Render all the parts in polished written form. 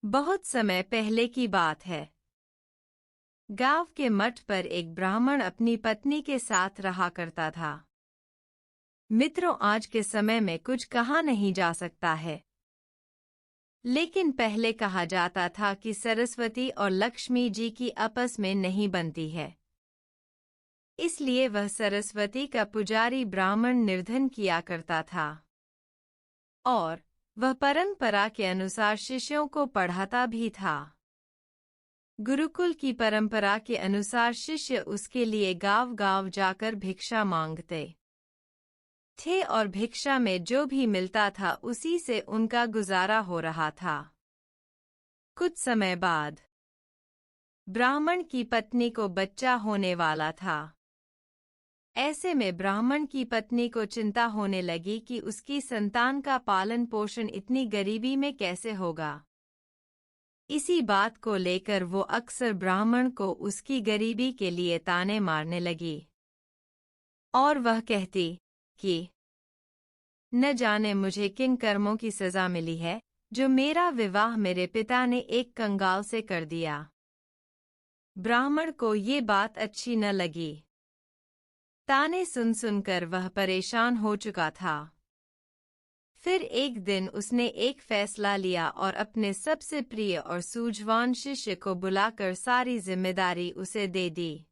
बहुत समय पहले की बात है। गांव के मठ पर एक ब्राह्मण अपनी पत्नी के साथ रहा करता था। मित्रों, आज के समय में कुछ कहा नहीं जा सकता है, लेकिन पहले कहा जाता था कि सरस्वती और लक्ष्मी जी की आपस में नहीं बनती है। इसलिए वह सरस्वती का पुजारी ब्राह्मण निर्धन किया करता था और वह परंपरा के अनुसार शिष्यों को पढ़ाता भी था। गुरुकुल की परंपरा के अनुसार शिष्य उसके लिए गांव-गांव जाकर भिक्षा मांगते थे और भिक्षा में जो भी मिलता था उसी से उनका गुजारा हो रहा था। कुछ समय बाद ब्राह्मण की पत्नी को बच्चा होने वाला था। ऐसे में ब्राह्मण की पत्नी को चिंता होने लगी कि उसकी संतान का पालन पोषण इतनी गरीबी में कैसे होगा। इसी बात को लेकर वो अक्सर ब्राह्मण को उसकी गरीबी के लिए ताने मारने लगी और वह कहती कि न जाने मुझे किन कर्मों की सजा मिली है जो मेरा विवाह मेरे पिता ने एक कंगाल से कर दिया। ब्राह्मण को ये बात अच्छी न लगी। ताने सुन सुनकर वह परेशान हो चुका था। फिर एक दिन उसने एक फैसला लिया और अपने सबसे प्रिय और सूझवान शिष्य को बुलाकर सारी जिम्मेदारी उसे दे दी।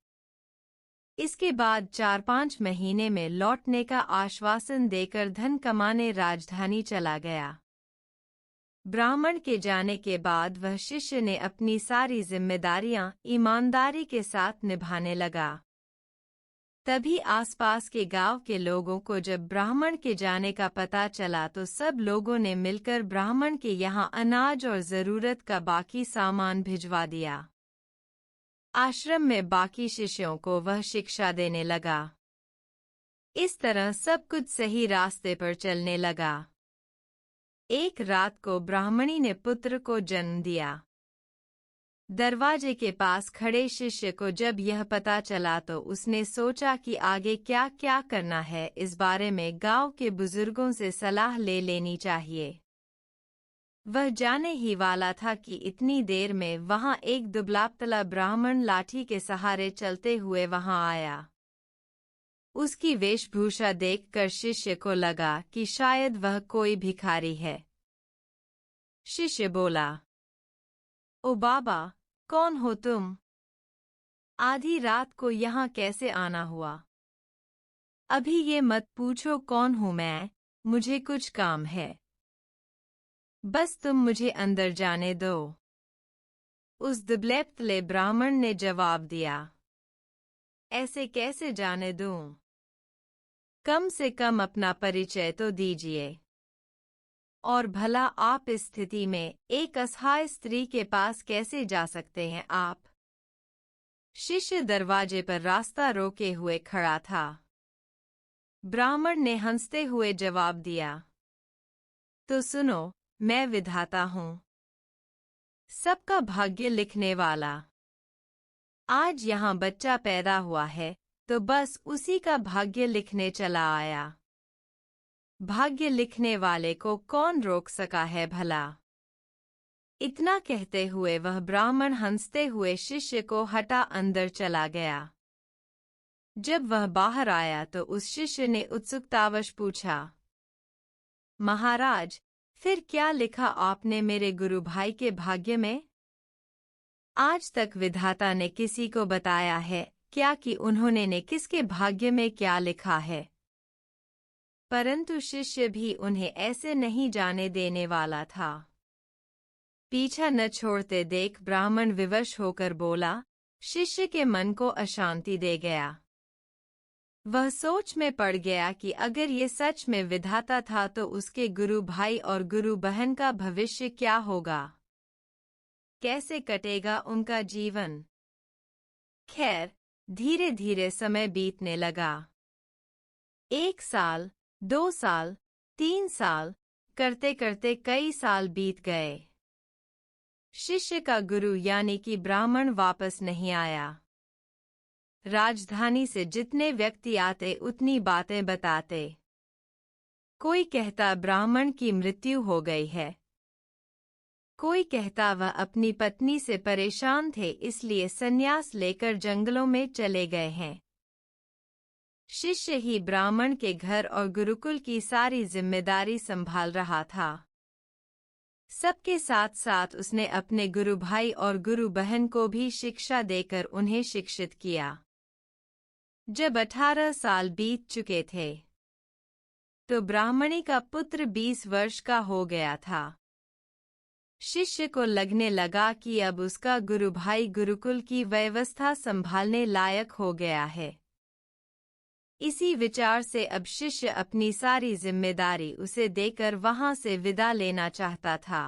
इसके बाद 4-5 महीने में लौटने का आश्वासन देकर धन कमाने राजधानी चला गया। ब्राह्मण के जाने के बाद वह शिष्य ने अपनी सारी जिम्मेदारियां ईमानदारी के साथ निभाने लगा। तभी आसपास के गांव के लोगों को जब ब्राह्मण के जाने का पता चला तो सब लोगों ने मिलकर ब्राह्मण के यहाँ अनाज और ज़रूरत का बाकी सामान भिजवा दिया। आश्रम में बाकी शिष्यों को वह शिक्षा देने लगा। इस तरह सब कुछ सही रास्ते पर चलने लगा। एक रात को ब्राह्मणी ने पुत्र को जन्म दिया। दरवाजे के पास खड़े शिष्य को जब यह पता चला तो उसने सोचा कि आगे क्या क्या करना है। इस बारे में गांव के बुजुर्गों से सलाह ले लेनी चाहिए। वह जाने ही वाला था कि इतनी देर में वहां एक दुबला-पतला ब्राह्मण लाठी के सहारे चलते हुए वहां आया। उसकी वेशभूषा देखकर शिष्य को लगा कि शायद वह कोई भिखारी है। शिष्य बोला, ओ बाबा, कौन हो तुम? आधी रात को यहाँ कैसे आना हुआ? अभी ये मत पूछो कौन हूँ मैं, मुझे कुछ काम है। बस तुम मुझे अंदर जाने दो। उस दुबले-पतले ब्राह्मण ने जवाब दिया, ऐसे कैसे जाने दूं? कम से कम अपना परिचय तो दीजिए। और भला आप इस स्थिति में एक असहाय स्त्री के पास कैसे जा सकते हैं आप? शिष्य दरवाजे पर रास्ता रोके हुए खड़ा था। ब्राह्मण ने हंसते हुए जवाब दिया, तो सुनो, मैं विधाता हूँ, सबका भाग्य लिखने वाला। आज यहाँ बच्चा पैदा हुआ है तो बस उसी का भाग्य लिखने चला आया। भाग्य लिखने वाले को कौन रोक सका है भला? इतना कहते हुए वह ब्राह्मण हंसते हुए शिष्य को हटा अंदर चला गया। जब वह बाहर आया तो उस शिष्य ने उत्सुकतावश पूछा, महाराज, फिर क्या लिखा आपने मेरे गुरु भाई के भाग्य में? आज तक विधाता ने किसी को बताया है क्या कि उन्होंने ने किसके भाग्य में क्या लिखा है? परंतु शिष्य भी उन्हें ऐसे नहीं जाने देने वाला था। पीछा न छोड़ते देख ब्राह्मण विवश होकर बोला, शिष्य के मन को अशांति दे गया। वह सोच में पड़ गया कि अगर ये सच में विधाता था तो उसके गुरु भाई और गुरु बहन का भविष्य क्या होगा? कैसे कटेगा उनका जीवन? खैर, धीरे धीरे समय बीतने लगा। 1 साल, 2 साल, 3 साल, करते करते कई साल बीत गए। शिष्य का गुरु यानी कि ब्राह्मण वापस नहीं आया। राजधानी से जितने व्यक्ति आते उतनी बातें बताते। कोई कहता ब्राह्मण की मृत्यु हो गई है, कोई कहता वह अपनी पत्नी से परेशान थे इसलिए संन्यास लेकर जंगलों में चले गए हैं। शिष्य ही ब्राह्मण के घर और गुरुकुल की सारी जिम्मेदारी संभाल रहा था। सबके साथ साथ उसने अपने गुरु भाई और गुरु बहन को भी शिक्षा देकर उन्हें शिक्षित किया। जब 18 साल बीत चुके थे तो ब्राह्मणी का पुत्र 20 वर्ष का हो गया था। शिष्य को लगने लगा कि अब उसका गुरु भाई गुरुकुल की व्यवस्था संभालने लायक हो गया है। इसी विचार से अब शिष्य अपनी सारी जिम्मेदारी उसे देकर वहां से विदा लेना चाहता था।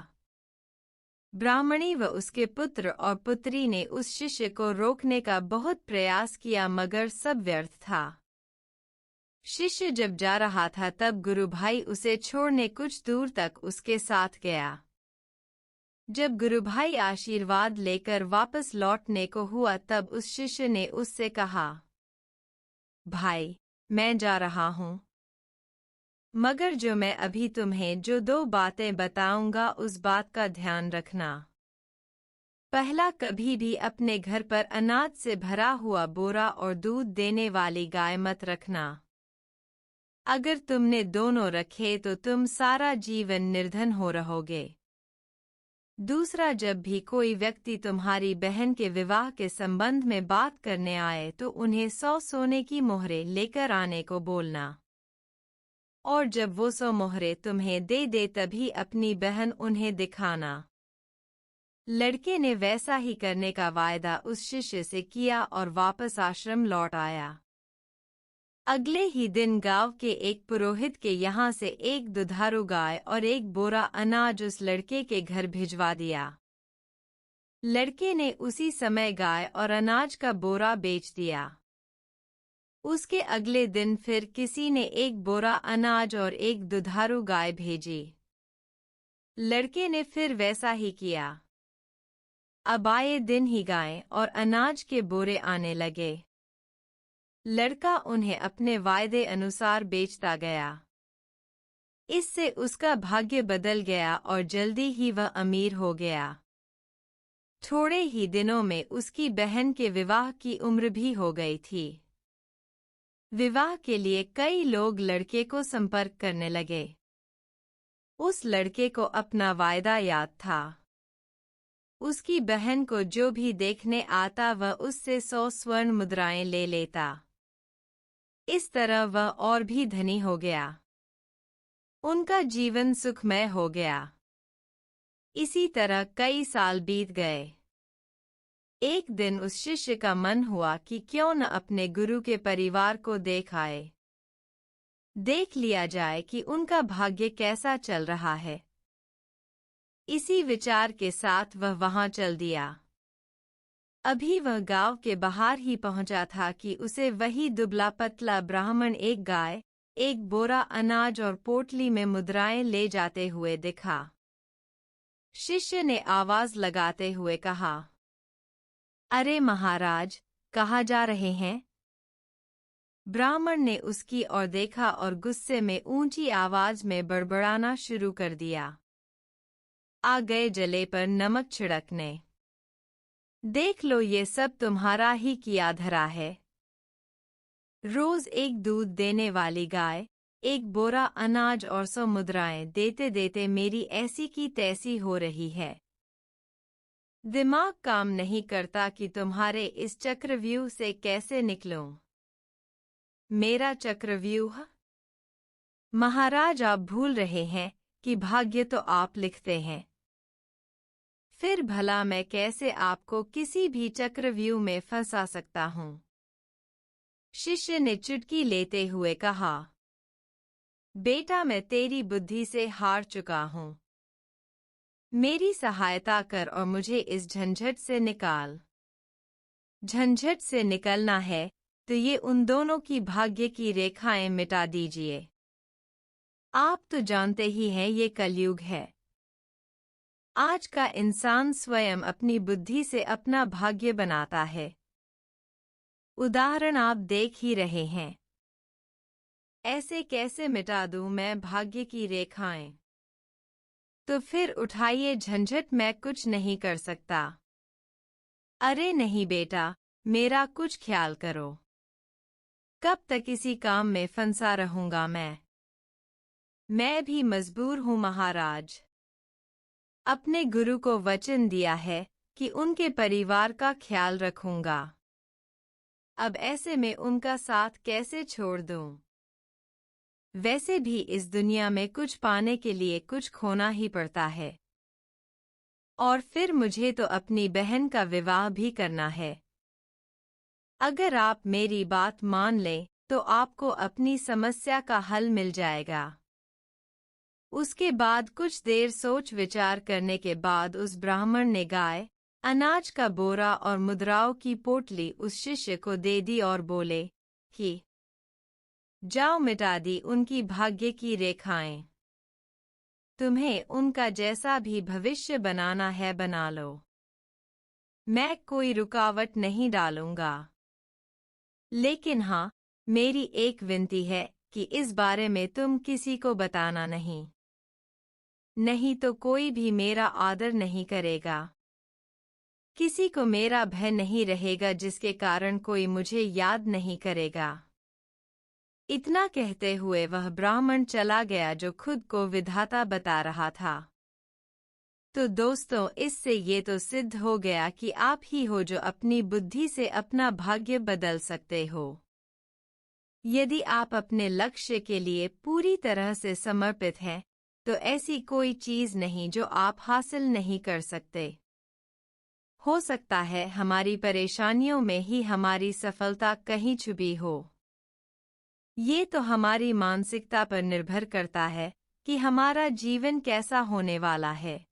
ब्राह्मणी व उसके पुत्र और पुत्री ने उस शिष्य को रोकने का बहुत प्रयास किया मगर सब व्यर्थ था। शिष्य जब जा रहा था तब गुरु भाई उसे छोड़ने कुछ दूर तक उसके साथ गया। जब गुरु भाई आशीर्वाद लेकर वापस लौटने को हुआ तब उस शिष्य ने उससे कहा, भाई मैं जा रहा हूँ, मगर जो मैं अभी तुम्हें जो 2 बातें बताऊंगा उस बात का ध्यान रखना। पहला, कभी भी अपने घर पर अनाज से भरा हुआ बोरा और दूध देने वाली गाय मत रखना। अगर तुमने दोनों रखे तो तुम सारा जीवन निर्धन हो रहोगे। दूसरा, जब भी कोई व्यक्ति तुम्हारी बहन के विवाह के संबंध में बात करने आए तो उन्हें 100 सोने की मोहरें लेकर आने को बोलना, और जब वो 100 मोहरें तुम्हें दे दे तभी अपनी बहन उन्हें दिखाना। लड़के ने वैसा ही करने का वायदा उस शिष्य से किया और वापस आश्रम लौट आया। अगले ही दिन गांव के एक पुरोहित के यहाँ से एक दुधारू गाय और एक बोरा अनाज उस लड़के के घर भिजवा दिया। लड़के ने उसी समय गाय और अनाज का बोरा बेच दिया। उसके अगले दिन फिर किसी ने एक बोरा अनाज और एक दुधारू गाय भेजी। लड़के ने फिर वैसा ही किया। अब आए दिन ही गाय और अनाज के बोरे आने लगे। लड़का उन्हें अपने वायदे अनुसार बेचता गया। इससे उसका भाग्य बदल गया और जल्दी ही वह अमीर हो गया। थोड़े ही दिनों में उसकी बहन के विवाह की उम्र भी हो गई थी। विवाह के लिए कई लोग लड़के को संपर्क करने लगे। उस लड़के को अपना वायदा याद था। उसकी बहन को जो भी देखने आता वह उससे 100 स्वर्ण मुद्राएं ले लेता। इस तरह वह और भी धनी हो गया। उनका जीवन सुखमय हो गया। इसी तरह कई साल बीत गए। एक दिन उस शिष्य का मन हुआ कि क्यों न अपने गुरु के परिवार को देख आए। देख लिया जाए कि उनका भाग्य कैसा चल रहा है। इसी विचार के साथ वह वहां चल दिया। अभी वह गांव के बाहर ही पहुंचा था कि उसे वही दुबला पतला ब्राह्मण एक गाय, एक बोरा अनाज और पोटली में मुद्राएं ले जाते हुए दिखा। शिष्य ने आवाज लगाते हुए कहा, अरे महाराज, कहाँ जा रहे हैं? ब्राह्मण ने उसकी ओर देखा और गुस्से में ऊंची आवाज में बड़बड़ाना शुरू कर दिया, आ गए जले पर नमक छिड़कने। देख लो, ये सब तुम्हारा ही किया धरा है। रोज एक दूध देने वाली गाय, एक बोरा अनाज और 100 मुद्राएं देते देते मेरी ऐसी की तैसी हो रही है। दिमाग काम नहीं करता कि तुम्हारे इस चक्रव्यूह से कैसे निकलूं। मेरा चक्रव्यूह? महाराज, आप भूल रहे हैं कि भाग्य तो आप लिखते हैं। फिर भला मैं कैसे आपको किसी भी चक्रव्यूह में फंसा सकता हूँ? शिष्य ने चुटकी लेते हुए कहा, बेटा, मैं तेरी बुद्धि से हार चुका हूँ। मेरी सहायता कर और मुझे इस झंझट से निकाल। झंझट से निकलना है तो ये उन दोनों की भाग्य की रेखाएं मिटा दीजिए। आप तो जानते ही हैं ये कलयुग है। आज का इंसान स्वयं अपनी बुद्धि से अपना भाग्य बनाता है। उदाहरण आप देख ही रहे हैं। ऐसे कैसे मिटा दूं मैं भाग्य की रेखाएं? तो फिर उठाइए झंझट, मैं कुछ नहीं कर सकता। अरे नहीं बेटा, मेरा कुछ ख्याल करो। कब तक इसी काम में फंसा रहूंगा मैं भी मजबूर हूं महाराज। अपने गुरु को वचन दिया है कि उनके परिवार का ख्याल रखूंगा। अब ऐसे में उनका साथ कैसे छोड़ दूं? वैसे भी इस दुनिया में कुछ पाने के लिए कुछ खोना ही पड़ता है। और फिर मुझे तो अपनी बहन का विवाह भी करना है। अगर आप मेरी बात मान लें तो आपको अपनी समस्या का हल मिल जाएगा। उसके बाद कुछ देर सोच विचार करने के बाद उस ब्राह्मण ने गाय, अनाज का बोरा और मुद्राओं की पोटली उस शिष्य को दे दी और बोले कि जाओ, मिटा दी उनकी भाग्य की रेखाएं। तुम्हें उनका जैसा भी भविष्य बनाना है बना लो। मैं कोई रुकावट नहीं डालूंगा। लेकिन हाँ, मेरी एक विनती है कि इस बारे में तुम किसी को बताना नहीं। नहीं तो कोई भी मेरा आदर नहीं करेगा। किसी को मेरा भय नहीं रहेगा, जिसके कारण कोई मुझे याद नहीं करेगा। इतना कहते हुए वह ब्राह्मण चला गया जो खुद को विधाता बता रहा था। तो दोस्तों, इससे ये तो सिद्ध हो गया कि आप ही हो जो अपनी बुद्धि से अपना भाग्य बदल सकते हो। यदि आप अपने लक्ष्य के लिए पूरी तरह से समर्पित हैं, तो ऐसी कोई चीज नहीं जो आप हासिल नहीं कर सकते। हो सकता है हमारी परेशानियों में ही हमारी सफलता कहीं छुपी हो। ये तो हमारी मानसिकता पर निर्भर करता है कि हमारा जीवन कैसा होने वाला है।